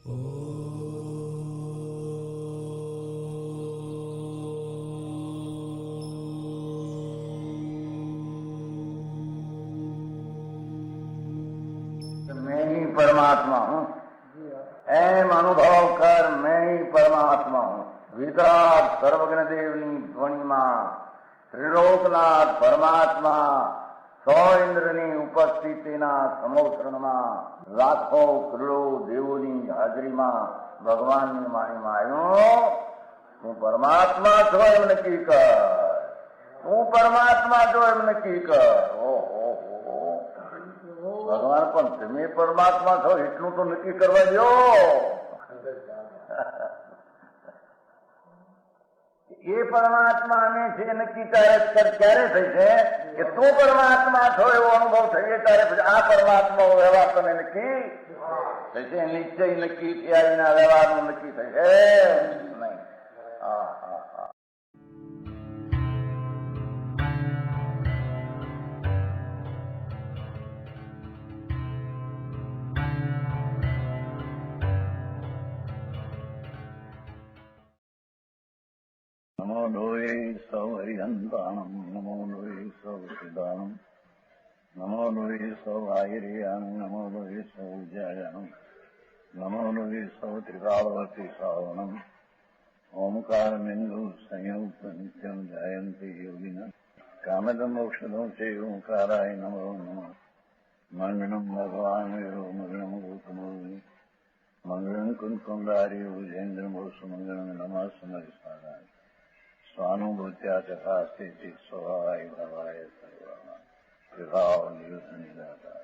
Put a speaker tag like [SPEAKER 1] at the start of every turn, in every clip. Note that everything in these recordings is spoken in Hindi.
[SPEAKER 1] मैं ही परमात्मा हूँ, एम अनुभव कर मैं ही परमात्मा हूँ। विराट सर्वज्ञ देवनी ध्वनिमा त्रिलोकनाथ परमात्मा सौ इंद्રની ઉપસ્થિતિના સમોત્સવમાં લાખો કરોડો દેવોની હાજરીમાં ભગવાનની વાણીમાં આવ્યો, તું પરમાત્મા છો એમ નક્કી કર, તું પરમાત્મા છો એમ નક્કી કર. ઓહો ભગવાન પણ તમે પરમાત્મા છો એટલું તો નક્કી કરવા દો. એ પરમાત્માને છે નક્કી ક્યારે થઈ છે કે તું પરમાત્મા છો એવો અનુભવ થઈએ ત્યારે પછી આ પરમાત્મા વ્યવહાર તને નક્કી થશે. નિશ્ચય નક્કી થયા વિના વ્યવહારનું નક્કી થશે નહીં. હા હા હા.
[SPEAKER 2] नमो लोये सौ हरिहंताणम नमो लोये सौ सिदानम नमो लोये सौ आयर्याणम नमो लोये सौ जयाणम नमो लोये सौ त्रिकालवती सावनम ओंकार बिंदु संयुक्त नित्यम जयंती योगिना कामदम मोक्षदम से ओंकाराय नमो नमः. मंगलम भगवान वीरो मंगलम गौतमोनि मंगलम कुंकुंडारी भुजेन्द्र मोस मंगलम नमः समरिसाराय स्वानुभूत्या चकास्ते स्वभावाय भवाय सर्वा विभाव नियुक्त निराकार.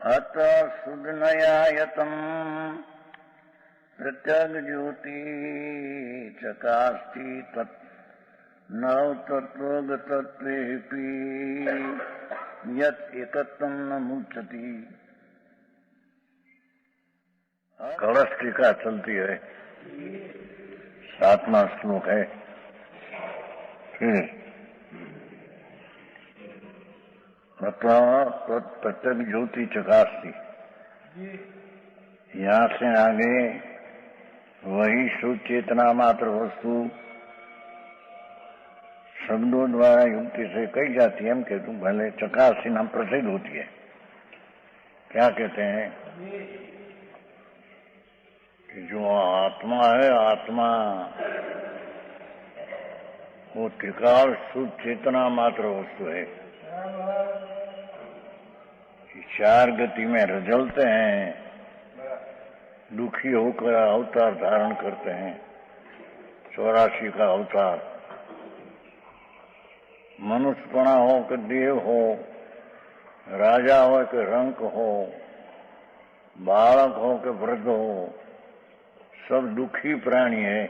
[SPEAKER 1] अत सुदनयायतम प्रत्यग ज्योति चकास्ति तत् नव तत्वगतत्वेऽपि यत् एकत्वं न मुच्यति.
[SPEAKER 2] कलश टीका चलती है, 7वां श्लोक है. फिर प्रत्यक ज्योति चकास्ती, यहाँ से आगे वही शुद्ध चेतना मात्र वस्तु शब्दों द्वारा युक्ति से कही जाती है. हम कहते हैं भले चकास्ती नाम प्रसिद्ध होती है. क्या कहते हैं कि जो आत्मा है, आत्मा वो त्रिकाल शुद्ध चेतना मात्र वस्तु है. चार गति में रजलते हैं, दुखी होकर अवतार धारण करते हैं, 84 का अवतार. मनुष्यपना हो कि देव हो, राजा हो कि रंक हो, बालक हो कि वृद्ध हो, सब दुखी प्राणी है.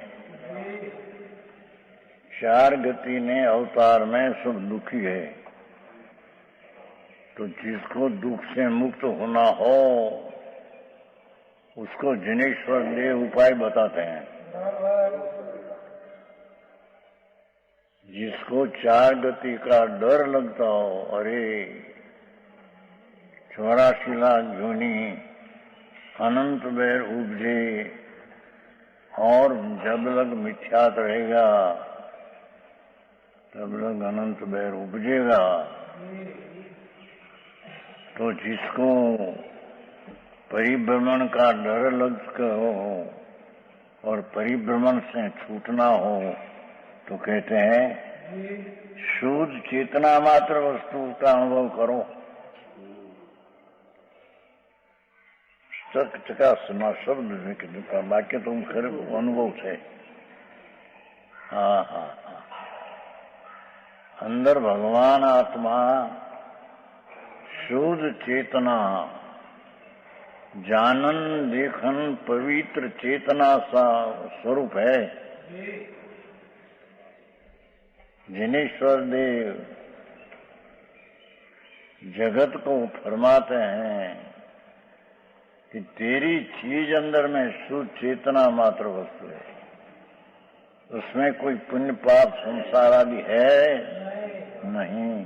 [SPEAKER 2] चार गति ने अवतार में सब दुखी है. तो जिसको दुख से मुक्त होना हो उसको जिनेश्वर देव उपाय बताते हैं. जिसको चार गति का डर लगता हो, अरे 84 लाख योनि अनंत बैर उपजे और जब लग मिथ्यात रहेगा तब लग अनंत बैर उपजेगा. तो जिसको परिभ्रमण का डर लगता हो और परिभ्रमण से छूटना हो तो कहते हैं शुद्ध चेतना मात्र वस्तु का अनुभव करो. चकासना शब्द वाक्य तुम खरे अनुभव છે. हाँ हाँ अंदर भगवान आत्मा शुद्ध चेतना, जानन देखन पवित्र चेतना सा स्वरूप है। जिनेश्वर देव जगत को फरमाते हैं कि तेरी चीज अंदर में शुद्ध चेतना मात्र वस्तु है, उसमें कोई पुण्य पाप संसार आदि है नहीं,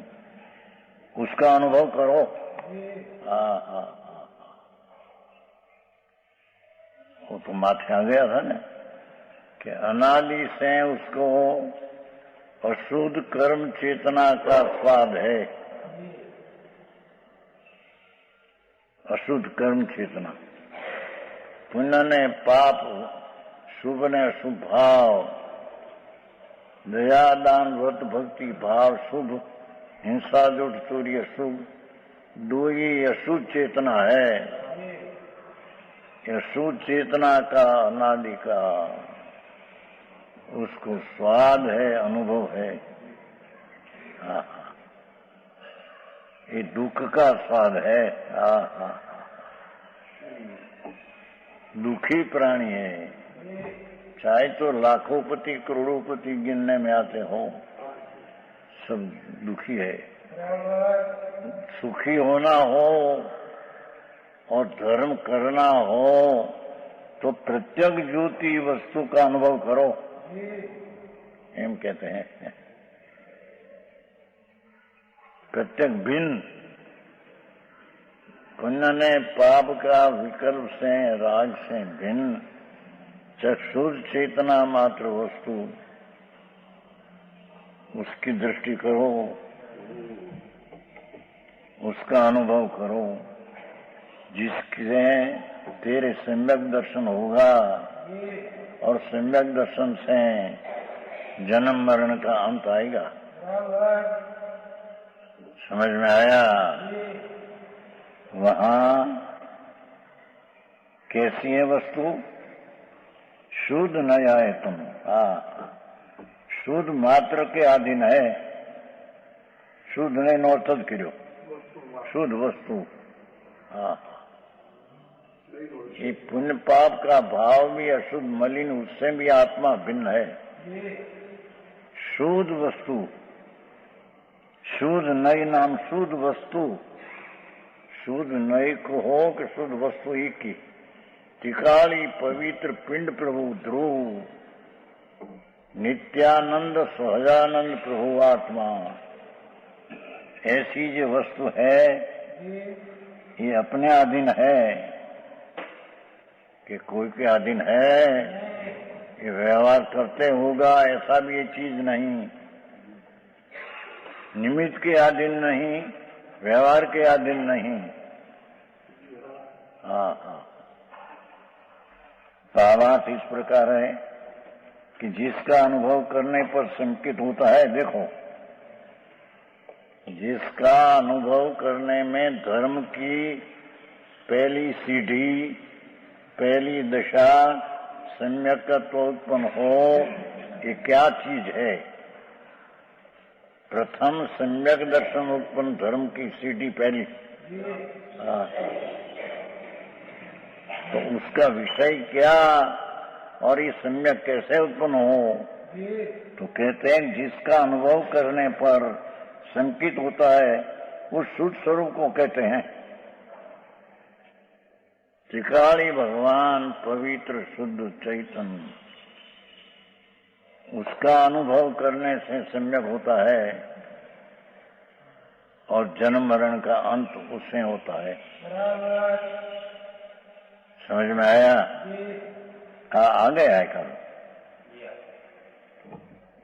[SPEAKER 2] उसका अनुभव करो। वो तो माथे आ गया था ना कि अनादि से उसको अशुद्ध कर्म चेतना का स्वाद है। अशुद्ध कर्म चेतना, पुण्य ने पाप, शुभ ने अशुभ भाव, दया दान व्रत भक्ति भाव शुभ, हिंसा जुट चोरी अशुभ, दो ये अशुद्ध चेतना है। अशुद्ध चेतना का अनादि का उसको स्वाद है, अनुभव है। ये दुख का स्वाद है। दुखी प्राणी है, चाहे तो लाखोंपति करोड़ोंपति गिनने में आते हो, सब दुखी है। सुखी होना हो और धर्म करना हो तो प्रत्यक्ष ज्योति वस्तु का अनुभव करो, एम कहते हैं। प्रत्यक्ष भिन्न, पुण्य ने पाप का विकल्प से राग से भिन्न चक्षुर चेतना मात्र वस्तु, उसकी दृष्टि करो, उसका अनुभव करो, जिससे तेरे सम्यक दर्शन होगा और सम्यक दर्शन से जन्म मरण का अंत आएगा। समझ में आया? वहां कैसी है वस्तु? शुद्ध न आए तुम, शुद्ध मात्र के अधीन है। शुद्ध ने नौतद करो, शुद्ध वस्तु। ये पुण्य पाप का भाव भी अशुद्ध मलिन, उससे भी आत्मा भिन्न है। शुद्ध वस्तु, शुद्ध नई नाम शुद्ध वस्तु, शुद्ध नई को हो कि शुद्ध वस्तु ही की। टिकाली पवित्र पिंड प्रभु ध्रुव, नित्यानंद सहजानंद प्रभु आत्मा, ऐसी जो वस्तु है ये अपने अधीन है कि कोई के अधीन है। ये व्यवहार करते होगा ऐसा भी ये चीज नहीं, निमित्त के अधीन नहीं, व्यवहार के अधीन नहीं। भावार्थ इस प्रकार है कि जिसका अनुभव करने पर संकित होता है, देखो जिसका अनुभव करने में धर्म की पहली सीढ़ी, पहली दशा सम्यकत्व उत्पन्न हो, ये क्या चीज है? प्रथम सम्यक दर्शन उत्पन्न धर्म की सीढ़ी पहली। तो उसका विषय क्या और ये सम्यक कैसे उत्पन्न हो? तो कहते हैं जिसका अनुभव करने पर संकित होता है उस शुद्ध स्वरूप को कहते हैं। त्रिकाली भगवान पवित्र शुद्ध चैतन्य, उसका अनुभव करने से सम्यक होता है और जन्म मरण का अंत उससे होता है। समझ में आया? आ गया है कल।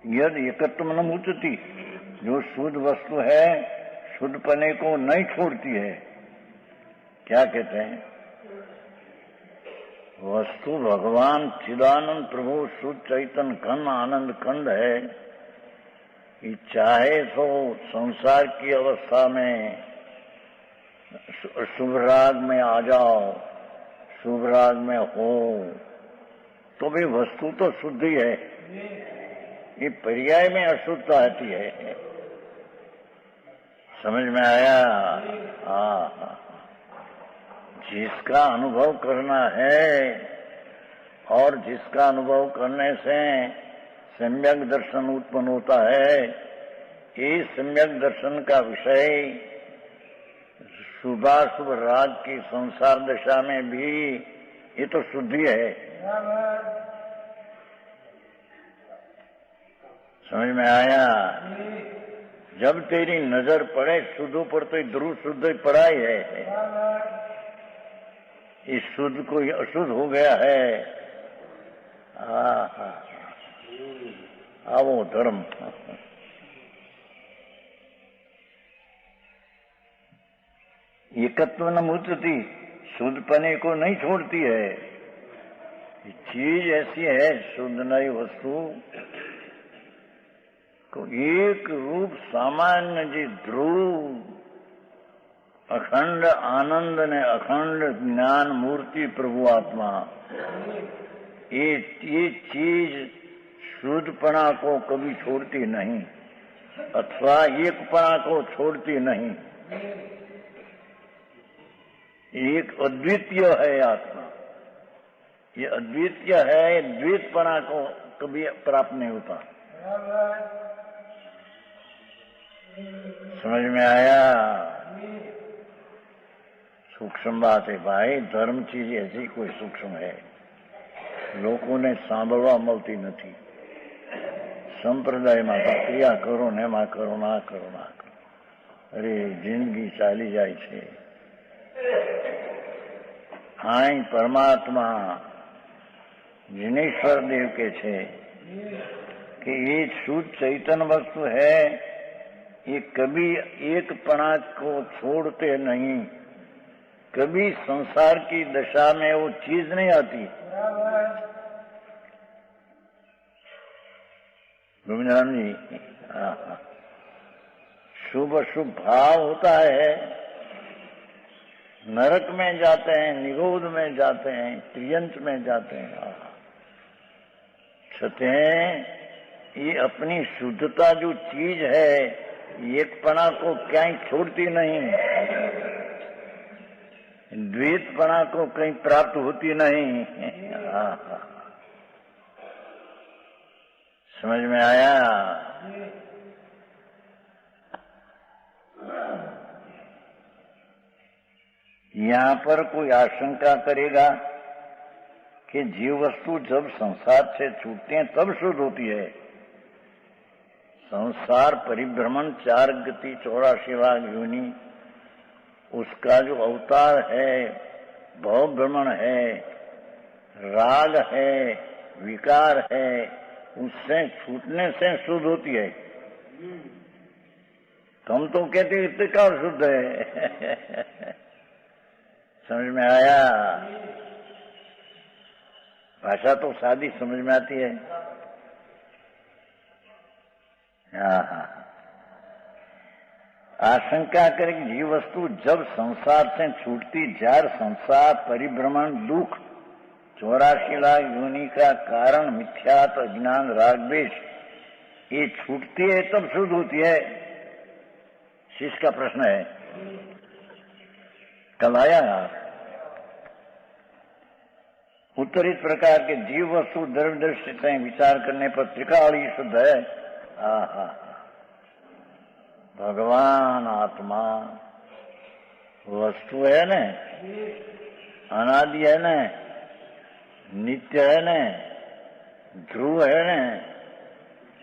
[SPEAKER 2] यद एकत्व न मुचती, जो शुद्ध वस्तु है शुद्ध पने को नहीं छोड़ती है। क्या कहते हैं? वस्तु भगवान चिदानंद प्रभु शुद्ध चैतन्य खंड आनंद खंड है। कि चाहे तो संसार की अवस्था में शुभ राग में आ जाओ, शुभ राग में हो, तो भी वस्तु तो शुद्ध ही है। ये पर्याय में अशुद्धता आती है। समझ में आया? हाँ, जिसका अनुभव करना है और जिसका अनुभव करने से सम्यक दर्शन उत्पन्न होता है, ये सम्यक दर्शन का विषय शुभाशुभ राग की संसार दशा में भी ये तो शुद्धि है। समझ में आया? जब तेरी नजर पड़े शुद्ध पर तो ध्रुव शुद्ध ही पड़ा ही है। इस शुद्ध को अशुद्ध हो गया है। आवो धर्म। एकत्व न मुचती, शुद्धपने को नहीं छोड़ती है। चीज ऐसी है शुद्ध नई वस्तु को एक रूप सामान्य जी ध्रुव अखंड आनंद ने अखंड ज्ञान मूर्ति प्रभु आत्मा, ये चीज शुद्धपना को कभी छोड़ती नहीं अथवा एकपना को छोड़ती नहीं। एक अद्वितीय है आत्मा, ये अद्वितीय है, द्वैतपना को कभी प्राप्त नहीं होता। समझ में आया? सूक्ष्म बात है भाई, धर्म चीज ऐसी कोई सूक्ष्म है, લોકોને સાંભળવા મળતી નથી। સંપ્રદાયમાં પ્રક્રિયા કરો ને એમાં કરો, ના કરો ના કરો, અરે જિંદગી ચાલી જાય છે। હાઈ પરમાત્મા जिनेश्वर देव के छे कि ये शुद्ध चैतन्य वस्तु है, ये कभी एकपना को छोड़ते नहीं, कभी संसार की दशा में वो चीज नहीं आती। गोविंदराम जी, शुभ अशुभ भाव होता है, नरक में जाते हैं, निगोद में जाते हैं, त्रियंत में जाते हैं, छते ये अपनी शुद्धता जो चीज है एकपना को क्या छोड़ती नहीं, द्वैतपना को कहीं प्राप्त होती नहीं। समझ में आया? यहाँ पर कोई आशंका करेगा कि जीव वस्तु जब संसार से छूटते हैं तब शुद्ध होती है। संसार परिभ्रमण 4 गति 84 भाग योनि, उसका जो अवतार है, भव भ्रमण है, राग है, विकार है, उससे छूटने से शुद्ध होती है। तुम तो कहते इतने का शुद्ध है। समझ में आया? भाषा तो सादी समझ में आती है। आशंका करे कि जीव वस्तु जब संसार से छूटती, जार संसार परिभ्रमण दुख 84 लाख योनि का कारण मिथ्यात अज्ञान रागद्वेष ये छूटती है तब शुद्ध होती है। शिष्य का प्रश्न है, कल आया उत्तर इस प्रकार के जीव वस्तु द्रव्य दृष्टि से विचार करने पर त्रिकाल ही शुद्ध है। भगवान आत्मा वस्तु है न, अनादि है न, नित्य है न, ध्रुव है न,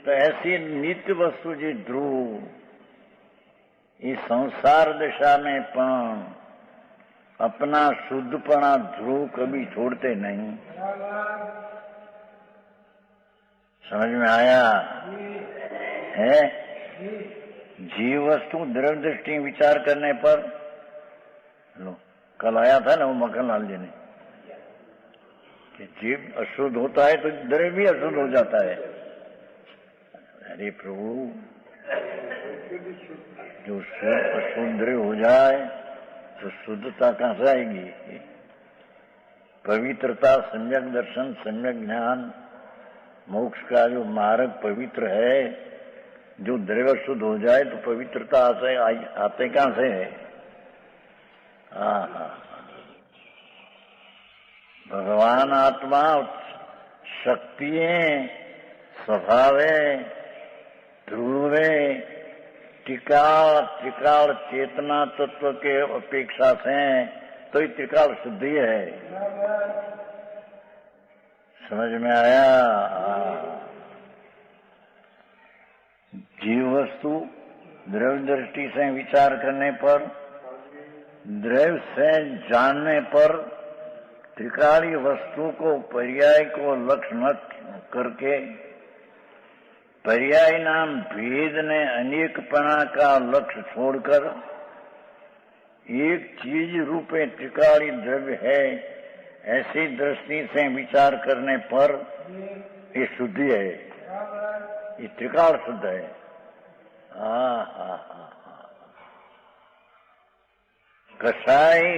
[SPEAKER 2] तो ऐसी नित्य वस्तु जी ध्रुव इस संसार दशा में पण अपना शुद्धपना ध्रुव कभी छोड़ते नहीं। समझ में आया है? जीव वस्तु द्रव्य दृष्टि विचार करने पर लो, कल आया था ना वो मक्खनलाल जी ने कि जीव अशुद्ध होता है तो द्रव्य भी अशुद्ध हो जाता है। अरे प्रभु, जो अशुद्ध हो जाए तो शुद्धता कहां से आएगी? पवित्रता, सम्यक दर्शन, सम्यक ज्ञान, मोक्ष का जो मार्ग पवित्र है, जो द्रव्य शुद्ध हो जाए तो पवित्रता आते कहां से है? भगवान आत्मा शक्तिएं स्वभावे ध्रुवे त्रिकाल चेतना तत्व के अपेक्षा से तो ये त्रिकाल शुद्धि है। समझ में आया? जीव वस्तु द्रव्य दृष्टि से विचार करने पर, द्रव्य से जानने पर त्रिकाली वस्तु को पर्याय को लक्ष्य न करके पर्याय नाम भेद ने अनेकपना का लक्ष्य छोड़कर एक चीज रूपे त्रिकाली द्रव्य है ऐसी दृष्टि से विचार करने पर ये शुद्धि है, ये त्रिकाल शुद्ध है। कसाई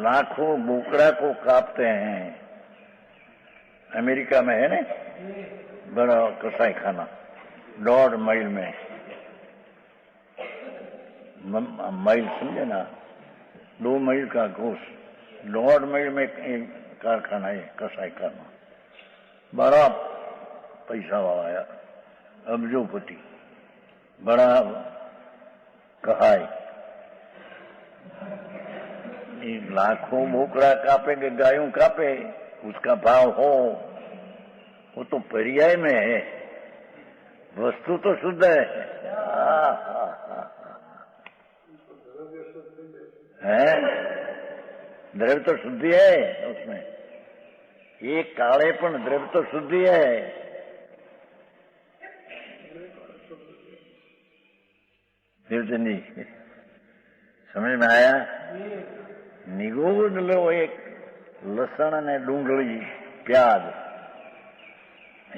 [SPEAKER 2] लाखों बोकरा को काटते हैं, अमेरिका में है ना बड़ा कसाई खाना, 1.5 मील में, मील समझे ना, 2 मील का गोश्त, 1.5 मील में एक कारखाना है कसाई खाना, बड़ा पैसा वाला है, अब्जोपति, बड़ा कहाई। लाखों बोकरा कापेंगे, गायों कापे, उसका भाव हो, वो तो पर्याय में है, वस्तु तो शुद्ध है। द्रव्य तो शुद्धि है उसमें, ये कालेपन द्रव्य तो शुद्धि है। देवचंद जी समझ में आया? निगोद लो एक लसन ने डूंगળી प्याज,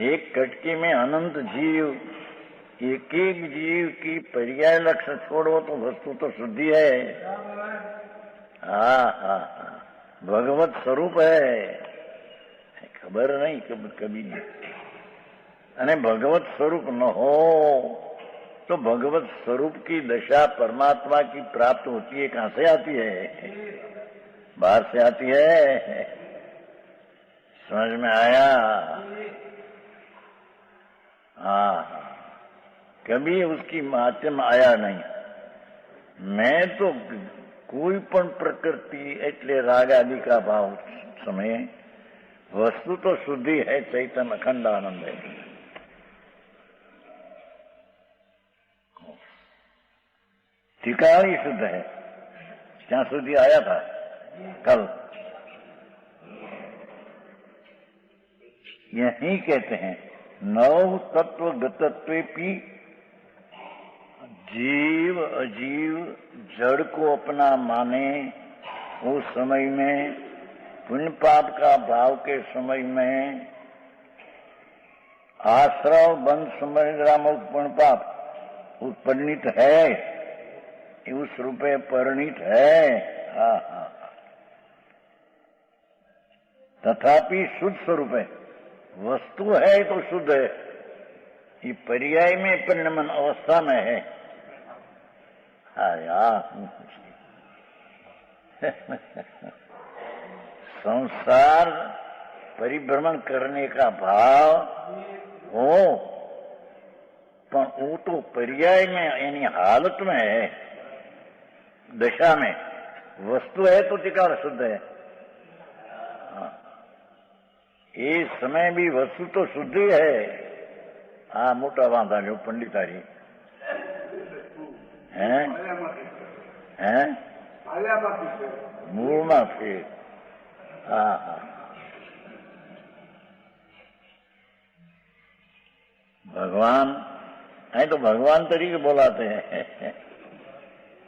[SPEAKER 2] एक कटकी में अनंत जीव, एक एक जीव की पर्याय लक्ष्य छोड़ो तो वस्तु तो शुद्धि है। भगवत स्वरूप है, खबर नहीं कभी नहीं। अने भगवत स्वरूप न हो तो भगवत स्वरूप की दशा परमात्मा की प्राप्त होती है, कहां से आती है? बाहर से आती है। समझ में आया? कभी उसकी माध्यम आया नहीं। मैं तो कोई पण प्रकृति एटले राग आदि का भाव समय वस्तु तो शुद्धि है, चैतन्य अखंड आनंद है। त्रिकाल ही शुद्ध है। क्या शुद्धि आया था कल? यही कहते हैं नव तत्व गतत्वेपि जीव अजीव जड़ को अपना माने, उस समय में पुण्य पाप का भाव के समय में आश्रव बंध समग्राम पुण्य पाप उत्पन्नित है, उस रूपे परिणित है। तथापि शुद्ध स्वरूप है, वस्तु है तो शुद्ध है, ये पर्याय में परिणमन अवस्था में है। संसार परिभ्रमण करने का भाव हो, पर वो तो पर्याय में यानी हालत में है, दशा में। वस्तु है तो त्रिकाल शुद्ध है। ये समय भी वस्तु तो शुद्ध ही है। मोटा वांधा जो पंडितारी हैं मूल में फिर भगवान है तो भगवान तरीके बोलाते हैं।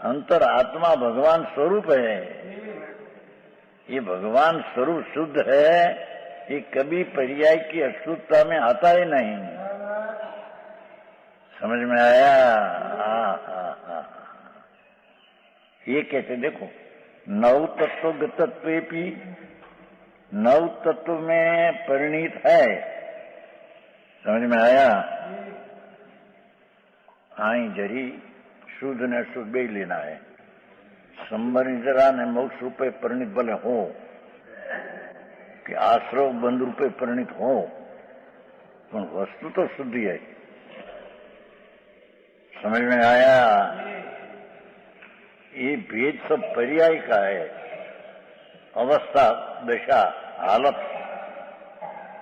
[SPEAKER 2] अंतर आत्मा भगवान स्वरूप है। ये भगवान स्वरूप शुद्ध है, ये कभी पर्याय की अशुद्धता में आता ही नहीं। समझ में आया? ये कहते देखो नव तत्व गतत्वेपि, नव तत्व में परिणीत है। समझ में आया? आई जरी शुद्ध ने अशुद्ध બે લેના है। संबर निजरा ने मोक्ष रूपे परिणित भले हो कि आश्रव बंध रूपे परिणित हो, पर वस्तु तो शुद्धि है। समझ में आया? ये भेद सब पर्याय का है। अवस्था, दशा, हालत।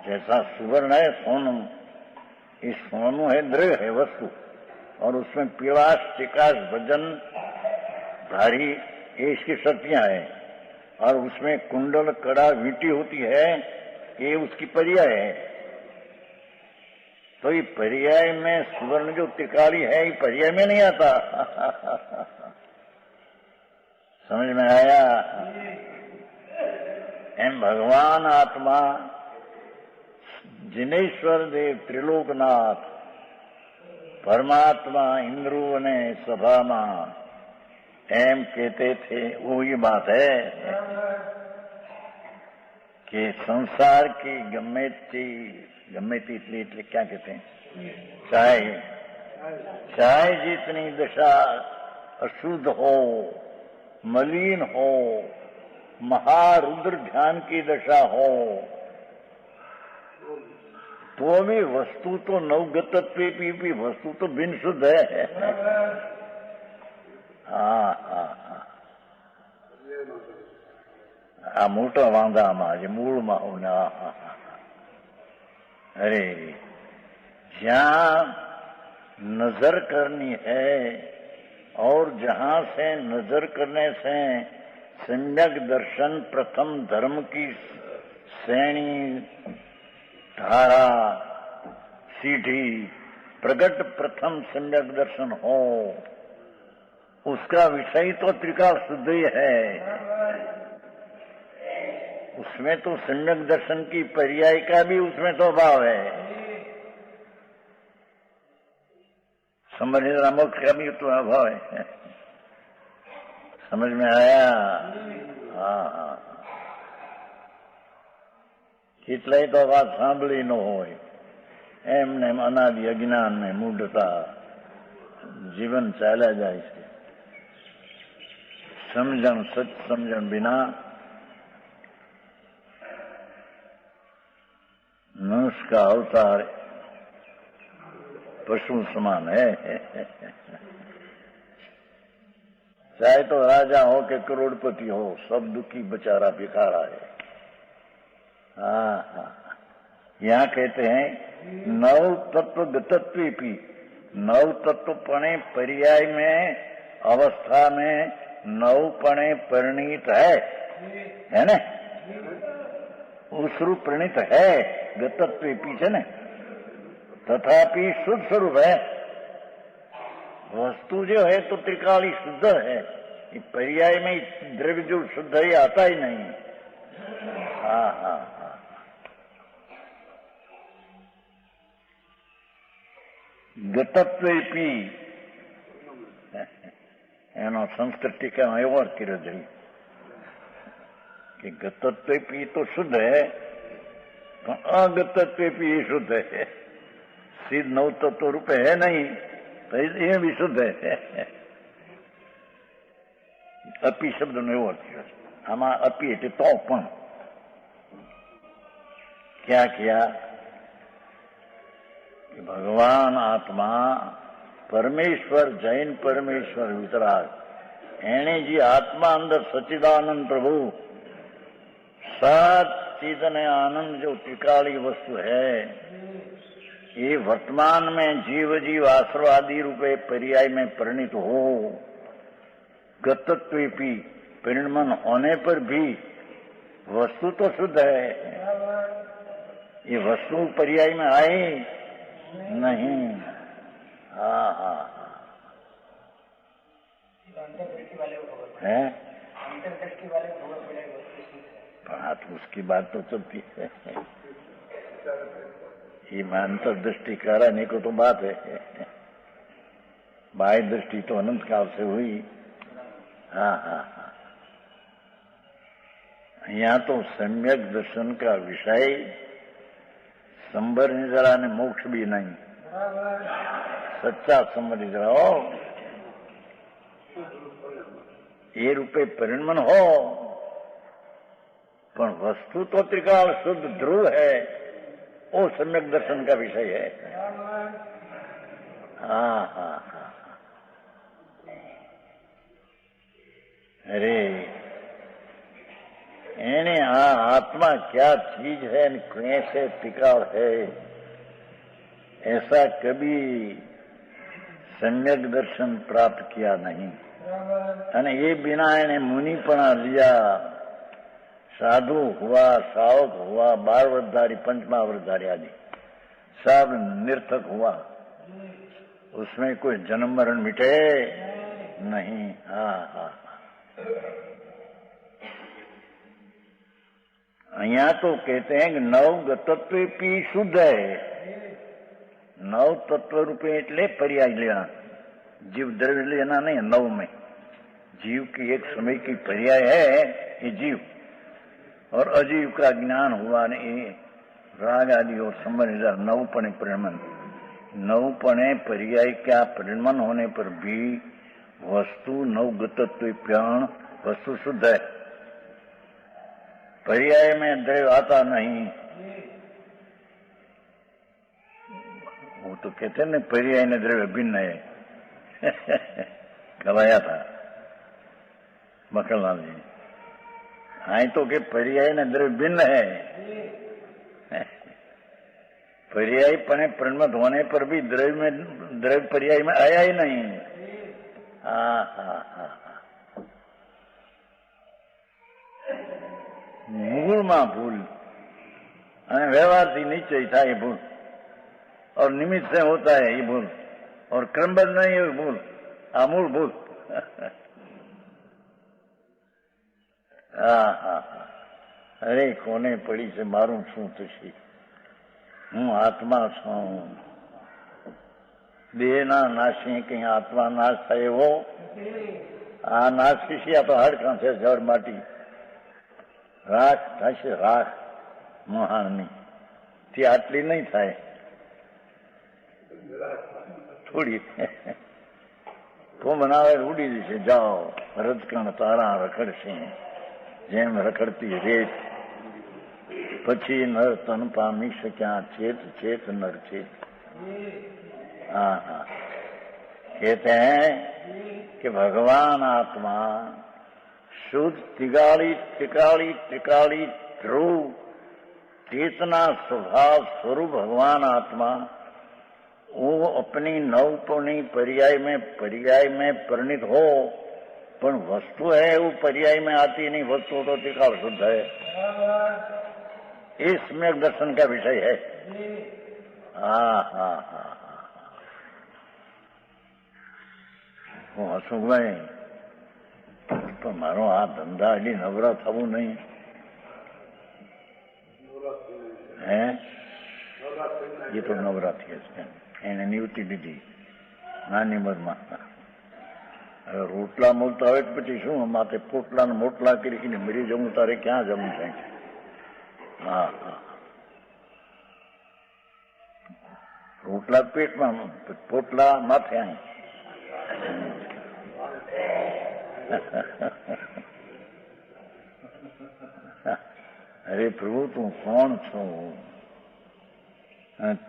[SPEAKER 2] जैसा सुवर्ण है सोनू, ये सोनू है, द्रव्य है, वस्तु, और उसमें पीड़ाश, चिकाश, वजन, भारी, ये इसकी शक्तियां हैं, और उसमें कुंडल, कड़ा, वींटी होती है, ये उसकी पर्याय है। तो ये पर्याय में सुवर्ण जो त्रिकाली है, ये पर्याय में नहीं आता। समझ में आया? एम भगवान आत्मा जिनेश्वर देव त्रिलोकनाथ परमात्मा इंद्रो ने सभा में एम कहते थे, वो ये बात है कि संसार की गम्मे क्या कहते हैं, चाहे जितनी दशा अशुद्ध हो, मलिन हो, महारुद्र ध्यान की दशा हो, तो भी वस्तु तो नवगतत्व भी वस्तु तो बिन शुद्ध है। आ मोटा वांधा मूल में अरे जहां नजर करनी है और जहां से नजर करने से सम्यक दर्शन प्रथम धर्म की श्रेणी धारा सीढ़ी प्रगट प्रथम सम्यक दर्शन हो, उसका विषय तो त्रिकाल शुद्ध ही है। उसमें तो सम्यक दर्शन की पर्याय का भी उसमें तो भाव है। समझ मोक्ष का भी तो अभाव है। समझ में आया? हाँ। કેટલાય તો વાત સાંભળી ન હોય, એમને અનાદિ અજ્ઞાન ને મૂઢતા જીવન ચાલ્યા જાય છે। સમજણ સચ સમજણ बिना मनुष्य का अवतार पशु समान है। चाहे तो राजा हो के करोड़पति हो, सब दुखी बेचारा भिखारा है। हाँ, यहाँ कहते हैं नव तत्व गतत्व भी, नव तत्व पणे पर्याय में अवस्था में नवपणे परिणीत है ना, उस रूप परिणीत है गतत्व पीछे न, तथापि शुद्ध स्वरूप है। वस्तु जो है तो त्रिकाली शुद्ध है, पर्याय में द्रव्य जो शुद्ध है आता ही नहीं। हाँ। ગતત્વ પી એનો સંસ્કૃત ટીકામાં એવો અર્થ કર્યો છે કે ગતત્વ પી તો શુદ્ધ है, પણ અગતત્વ પી એ શુદ્ध है। सिद्ध नव तत्व रूपे है नहीं तो ये भी शुद्ध है। अपी शब्द નો એવો અર્થ કર્યો છે। આમાં अपी એટલે તો પણ क्या किया कि भगवान आत्मा परमेश्वर जैन परमेश्वर वितराग एने जी आत्मा अंदर सच्चिदानंद प्रभु सचिद ने आनंद जो त्रिकाली वस्तु है, ये वर्तमान में जीव आश्रवादी रूपे पर्याय में परिणित हो, गतत्व भी परिणमन होने पर भी वस्तु तो शुद्ध है। ये वस्तु पर्याय में आए नहीं। हाँ है, बात उसकी बात तो चलती है। ये अंतर दृष्टि कराने को तो बात है, बाह्य दृष्टि तो अनंत काल से हुई। हाँ। यहाँ तो सम्यक दर्शन का विषय संबर निजरा ने मोक्ष भी नहीं। सच्चा समझ रहो ये रूपे परिणमन हो, पर वस्तु तो त्रिकाल शुद्ध ध्रुव है, वो सम्यक दर्शन का विषय है। हाँ हाँ हाँ, अरे एने हाँ आत्मा क्या चीज है, कैसे टिकाव है, ऐसा कभी सम्यक दर्शन प्राप्त किया नहीं। અને ये बिना એને मुनिपणा लिया, साधु हुआ, सावक हुआ, 12 व्रतधारी, 5वां व्रतधारी आदि सब निर्थक हुआ, उसमें कोई जन्म मरण मिटे नहीं। हाँ हाँ, અહીંયા तो कहते हैं कि नव तत्व पी शुद्ध है। नव तत्व रूपे એટલે पर्याय लेना, जीव द्रव्य लेना नहीं, नव में जीव की एक समय की पर्याय है ये जीव, और अजीव का ज्ञान हुआ ने ये राग आदि और संबंध नवपणे परिणमन। नवपणे पर्याय क्या परिणमन होने पर भी वस्तु नवगतत्व प्राण वस्तु शुद्ध है, पर्याय में द्रव्य आता नहीं। वो तो कहते न पर्याय ने द्रव्य भिन्न है कवाया था मक्खनलाल जी। हाँ तो के पर्याय ने द्रव्य भिन्न है, पर्याय पने परिणमत होने पर भी द्रव्य पर्याय में आया ही नहीं। हाँ हाँ हाँ, मूलમાં ભૂલ અને વ્યવહારથી નિશ્ચય થાય ભૂલ, और निमित्त से होता है ये भूल, और क्रमबद्ध नहीं है भूल, आमूल भूल। हाँ हाँ, अरे कोने पड़ी से मारू छू तुझी, हूँ आत्मा छू, देहना नाशी कहीं आत्मा नाश થાય हो, आ नाश किसी तो हाडकां से जड़ माटी राख થશે, રાખ મોહાણની તે આટલી નહીં થાય, થોડી તો બનાવે ઉડી જશે। જાઓ રજકણ તારા રખડશે જેમ રખડતી રેત, પછી નર તન પામી શક્યા चेत चेत नर चेत। हाँ हाँ, कहते हैं कि भगवान आत्मा शुद्ध तिगाड़ी टिकाड़ी टिकाड़ी ध्रुव चेतना स्वभाव स्वरूप भगवान आत्मा वो अपनी नवपणी पर्याय में परिणित हो, पर वस्तु है वो पर्याय में आती नहीं, वस्तु तो त्रिकाल शुद्ध है, ये सम्यक दर्शन का विषय है। हाँ हाँ हाँ, હું હસુભાઈ પણ મારો આ ધંધા હજી નવરા થવું નહીં હે, એ તો નવરા થયા છે, એને નિવૃત્તિ દીધી નાની ઉંમરમાં। હવે રોટલા મોલતા આવે પછી શું માથે પોટલા ને મોટલા કરીને મરી જવું, તારે ક્યાં જવું થાય? હા હા, રોટલા પેટમાં, પોટલા માથે અહીં। अरे प्रभु तू कौन छो,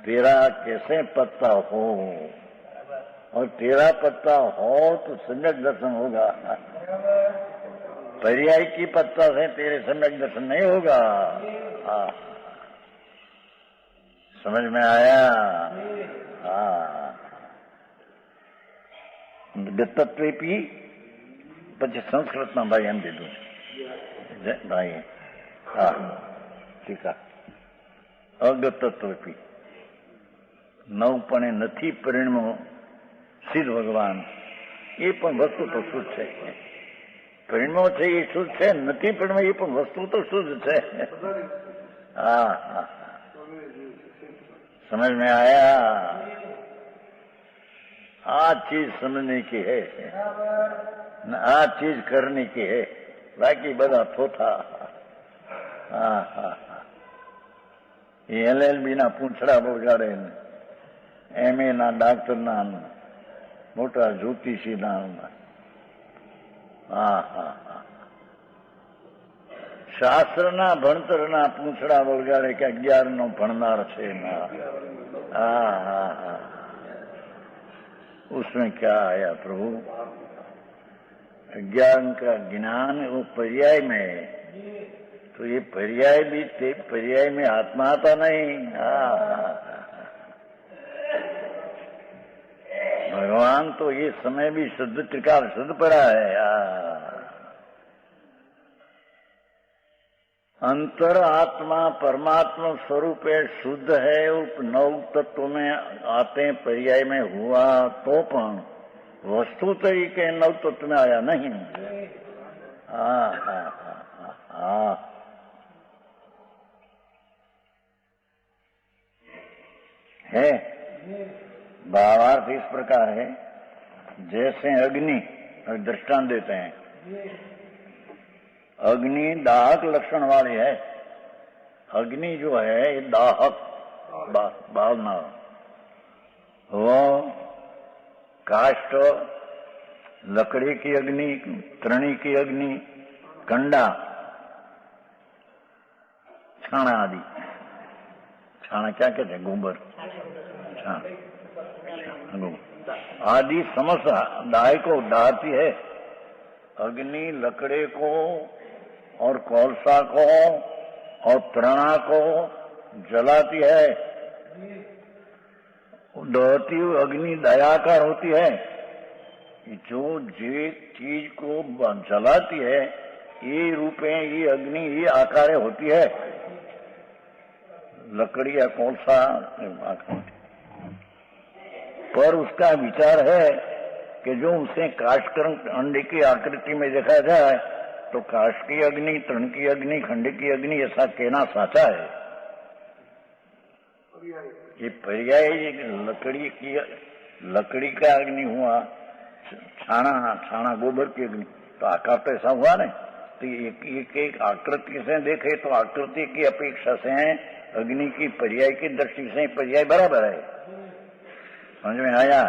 [SPEAKER 2] तेरा कैसे पत्ता हो, और तेरा पत्ता हो तो सम्यक दर्शन होगा, पर्याय की पत्ता से तेरे सम्यक दर्शन नहीं होगा। हाँ, समझ में आया? हाँ, गतत्व पी પછી સંસ્કૃતમાં ભાઈ એમ દીધું ભાઈ। હા ઠીક, અગતત્વપી નવપણે નથી પરિણમો સિદ્ધ ભગવાન, એ પણ વસ્તુ તો શુદ્ધ છે, પરિણમો છે એ શુદ્ધ છે, નથી પરિણમો એ પણ વસ્તુ તો શુદ્ધ છે। हाँ हाँ, समझ में आया? आ चीज समझने की है, आ चीज करने की है, बाकी बड़ा थोथा। हाँ हाँ, LLB ना पूंछड़ा बगाड़े MA ના ડાક્ટરના મોટા જ્યોતિષીના હા હા હા શાસ્ત્રના ભણતરના પૂંછડા વળગાડે કે 11 નો ભણનાર છે ના हाँ हाँ हाँ उसमें क्या आया प्रभु ज्ञान का ज्ञान वो पर्याय में है तो ये पर्याय भी थे पर्याय में आत्मा आता नहीं हाँ भगवान तो ये समय भी शुद्ध त्रिकाल शुद्ध पड़ा है अंतर आत्मा परमात्मा स्वरूप है शुद्ध है नौ तत्व में आते पर्याय में हुआ तो पण वस्तु तरीके नौ तत्व में आया नहीं हाँ हाँ हाँ हाँ है भावार्थ इस प्रकार है जैसे अग्नि दृष्टांत देते हैं अग्नि दाहक लक्षण वाली है अग्नि जो है ये दाहक भावना वो काष्ठ लकड़ी की अग्नि तृणी की अग्नि कंडा छाना आदि छाना क्या कहते हैं गोबर आदि समस्या दाह को दाहती है अग्नि लकड़े को और कोलसा को और तृणा को जलाती है दहती हुई अग्नि दयाकार होती है जो चीज को जलाती है ये रूपे ये अग्नि ये आकारे होती है लकड़ी या कोलसा पर उसका विचार है कि जो उसे काष्ठकर्ण अंडे की आकृति में देखा जाए तो काष्ठ की अग्नि तृण की अग्नि खंड की अग्नि ऐसा कहना साचा है ये पर्याय लकड़ी का अग्नि हुआ छाना गोबर की अग्नि तो आकार तो ऐसा हुआ ना तो एक आकृति से देखे तो आकृति की अपेक्षा से अग्नि की पर्याय की दृष्टि से पर्याय बराबर है समझ में आया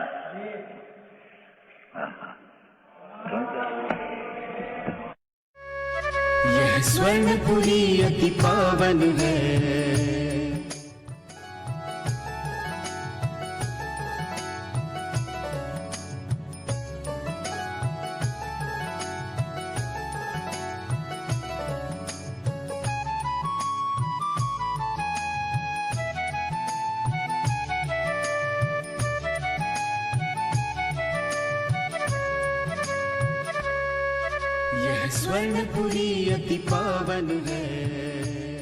[SPEAKER 3] यह स्वर्णपुरी अति पावन है यह स्वर्णपुरी अति पावन है